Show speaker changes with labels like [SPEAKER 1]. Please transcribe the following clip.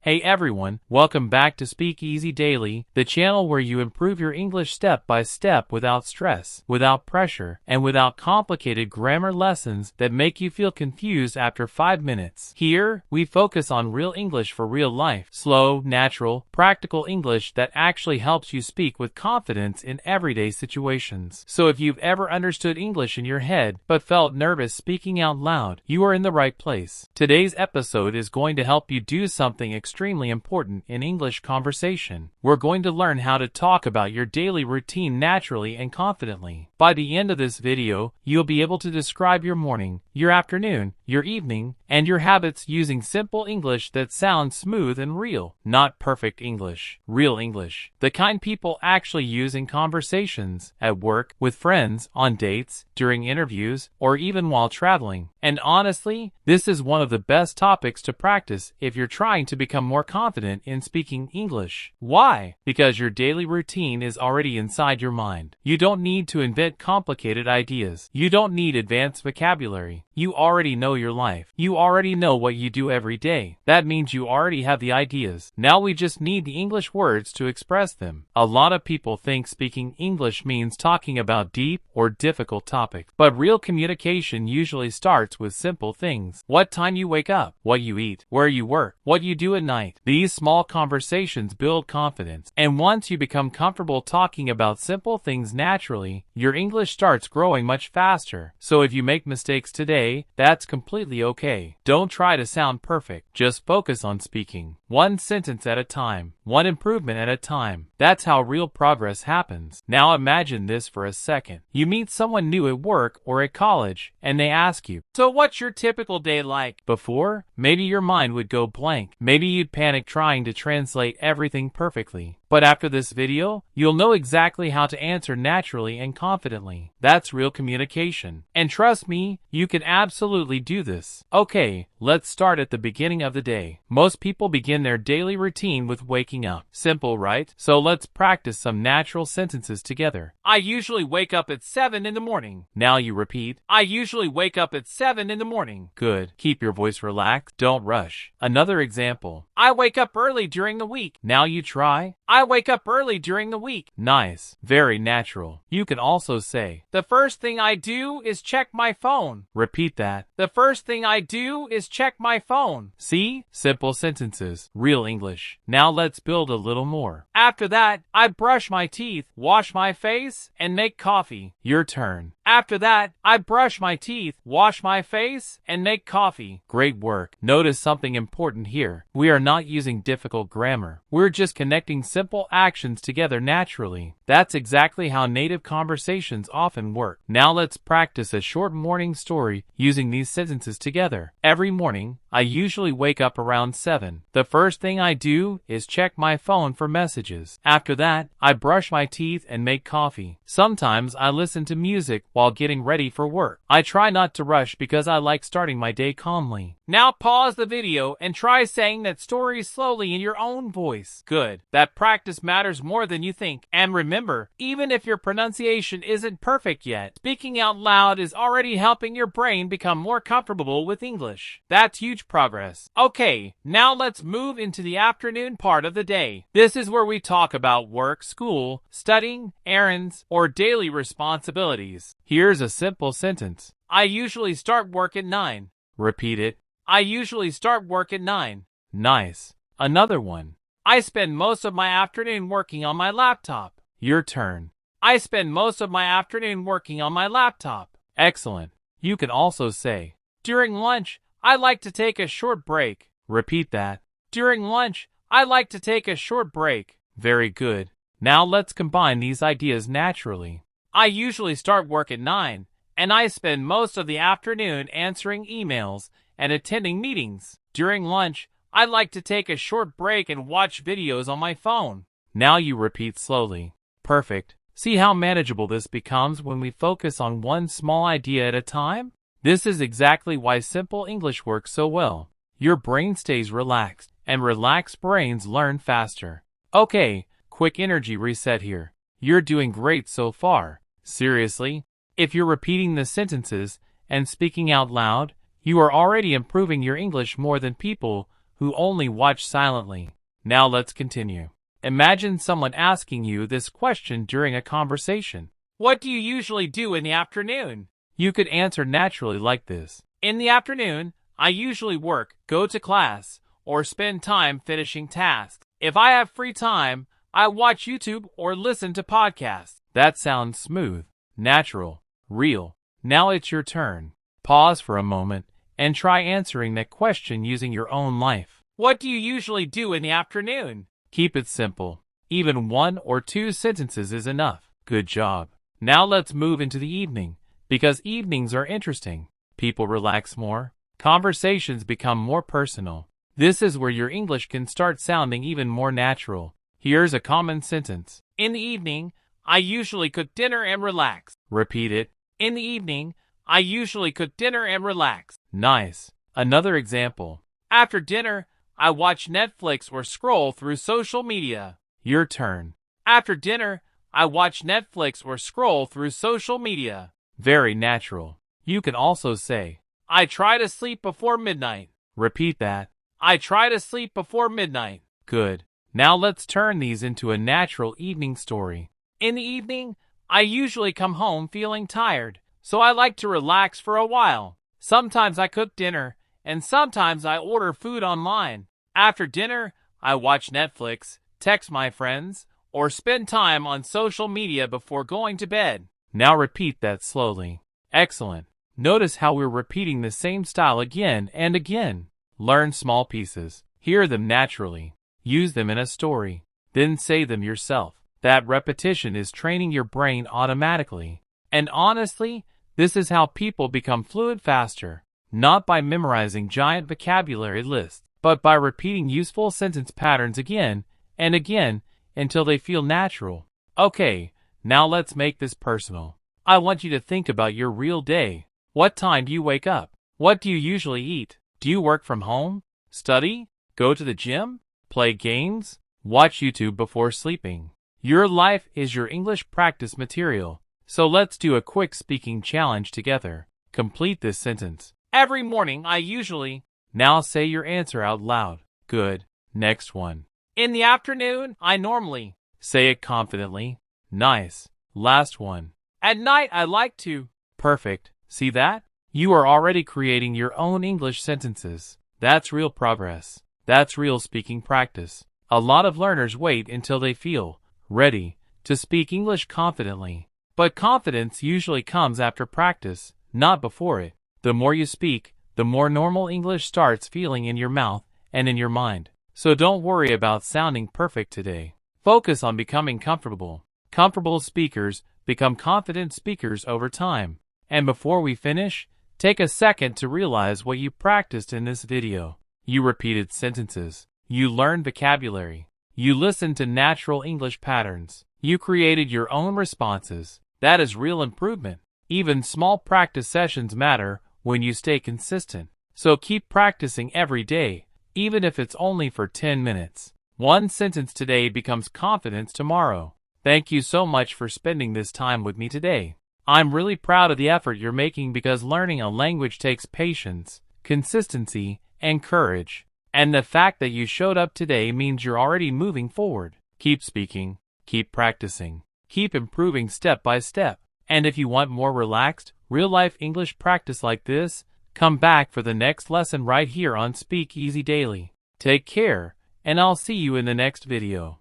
[SPEAKER 1] Hey everyone, welcome back to Speak Easy Daily, the channel where you improve your English step by step without stress, without pressure, and without complicated grammar lessons that make you feel confused after 5 minutes. Here, we focus on real English for real life, slow, natural, practical English that actually helps you speak with confidence in everyday situations. So if you've ever understood English in your head but felt nervous speaking out loud, you are in the right place. Today's episode is going to help you do something extremely important in English conversation. We're going to learn how to talk about your daily routine naturally and confidently. By the end of this video, you'll be able to describe your morning, your afternoon, your evening, and your habits using simple English that sounds smooth and real. Not perfect English, real English. The kind people actually use in conversations, at work, with friends, on dates, during interviews, or even while traveling. And honestly, this is one of the best topics to practice if you're trying to become more confident in speaking English. Why? Because your daily routine is already inside your mind. You don't need to invent complicated ideas. You don't need advanced vocabulary. You already know your life. You already know what you do every day. That means you already have the ideas. Now we just need the English words to express them. A lot of people think speaking English means talking about deep or difficult topics. But real communication usually starts with simple things. What time you wake up, what you eat, where you work, what you do at night. These small conversations build confidence. And once you become comfortable talking about simple things naturally, your English starts growing much faster. So if you make mistakes today, that's completely okay. Don't try to sound perfect. Just focus on speaking. One sentence at a time. One improvement at a time. That's how real progress happens. Now imagine this for a second. You meet someone new at work or at college, and they ask you, "So what's your typical day like?" Before, maybe your mind would go blank. Maybe you'd panic trying to translate everything perfectly. But after this video, you'll know exactly how to answer naturally and confidently. That's real communication. And trust me, you can absolutely do this. Okay, let's start at the beginning of the day. Most people begin their daily routine with waking up. Simple, right? So let's practice some natural sentences together. I usually wake up at 7 in the morning. Now you repeat, I usually wake up at 7 in the morning. Good. Keep your voice relaxed. Don't rush. Another example. I wake up early during the week. Now you try. I wake up early during the week. Nice. Very natural. You can also say, the first thing I do is check my phone. Repeat that. The first thing I do is check my phone. See? Simple sentences. Real English. Now let's build a little more. After that, I brush my teeth, wash my face, and make coffee. Your turn. After that, I brush my teeth, wash my face, and make coffee. Great work. Notice something important here. We are not using difficult grammar. We're just connecting simple actions together naturally. That's exactly how native conversations often work. Now let's practice a short morning story using these sentences together. Every morning, I usually wake up around 7. The first thing I do is check my phone for messages. After that, I brush my teeth and make coffee. Sometimes I listen to music while getting ready for work. I try not to rush because I like starting my day calmly. Now pause the video and try saying that story slowly in your own voice. Good. That practice matters more than you think. And remember, even if your pronunciation isn't perfect yet, speaking out loud is already helping your brain become more comfortable with English. That's huge progress. Okay, now let's move into the afternoon part of the day. This is where we talk about work, school, studying, errands, or daily responsibilities. Here's a simple sentence. I usually start work at 9. Repeat it. I usually start work at 9. Nice. Another one. I spend most of my afternoon working on my laptop. Your turn. I spend most of my afternoon working on my laptop. Excellent. You can also say, during lunch, I like to take a short break. Repeat that. During lunch, I like to take a short break. Very good. Now let's combine these ideas naturally. I usually start work at 9, and I spend most of the afternoon answering emails and attending meetings. During lunch, I like to take a short break and watch videos on my phone. Now you repeat slowly. Perfect. See how manageable this becomes when we focus on one small idea at a time? This is exactly why simple English works so well. Your brain stays relaxed, and relaxed brains learn faster. Okay, quick energy reset here. You're doing great so far. Seriously, if you're repeating the sentences and speaking out loud, you are already improving your English more than people who only watch silently. Now let's continue. Imagine someone asking you this question during a conversation. What do you usually do in the afternoon? You could answer naturally like this. In the afternoon, I usually work, go to class, or spend time finishing tasks. If I have free time, I watch YouTube or listen to podcasts. That sounds smooth, natural, real. Now it's your turn. Pause for a moment and try answering that question using your own life. What do you usually do in the afternoon? Keep it simple. Even 1 or 2 sentences is enough. Good job. Now let's move into the evening, because evenings are interesting. People relax more. Conversations become more personal. This is where your English can start sounding even more natural. Here's a common sentence. In the evening, I usually cook dinner and relax. Repeat it. In the evening, I usually cook dinner and relax. Nice. Another example. After dinner, I watch Netflix or scroll through social media. Your turn. After dinner, I watch Netflix or scroll through social media. Very natural. You can also say, I try to sleep before midnight. Repeat that. I try to sleep before midnight. Good. Now let's turn these into a natural evening story. In the evening, I usually come home feeling tired, so I like to relax for a while. Sometimes I cook dinner, and sometimes I order food online. After dinner, I watch Netflix, text my friends, or spend time on social media before going to bed. Now repeat that slowly. Excellent. Notice how we're repeating the same style again and again. Learn small pieces. Hear them naturally. Use them in a story. Then say them yourself. That repetition is training your brain automatically. And honestly, this is how people become fluent faster. Not by memorizing giant vocabulary lists, but by repeating useful sentence patterns again and again until they feel natural. Okay, now let's make this personal. I want you to think about your real day. What time do you wake up? What do you usually eat? Do you work from home? Study? Go to the gym? Play games? Watch YouTube before sleeping? Your life is your English practice material. So let's do a quick speaking challenge together. Complete this sentence. Every morning I usually... Now say your answer out loud. Good. Next one. In the afternoon, I normally... Say it confidently. Nice. Last one. At night I like to... Perfect. See that? You are already creating your own English sentences. That's real progress. That's real speaking practice. A lot of learners wait until they feel ready to speak English confidently. But confidence usually comes after practice, not before it. The more you speak, the more normal English starts feeling in your mouth and in your mind. So don't worry about sounding perfect today. Focus on becoming comfortable. Comfortable speakers become confident speakers over time. And before we finish, take a second to realize what you practiced in this video. You repeated sentences. You learned vocabulary. You listened to natural English patterns. You created your own responses. That is real improvement. Even small practice sessions matter when you stay consistent. So keep practicing every day, even if it's only for 10 minutes. One sentence today becomes confidence tomorrow. Thank you so much for spending this time with me today. I'm really proud of the effort you're making because learning a language takes patience, consistency, and courage. And the fact that you showed up today means you're already moving forward. Keep speaking, keep practicing, keep improving step by step. And if you want more relaxed, real-life English practice like this, come back for the next lesson right here on Speak Easy Daily. Take care, and I'll see you in the next video.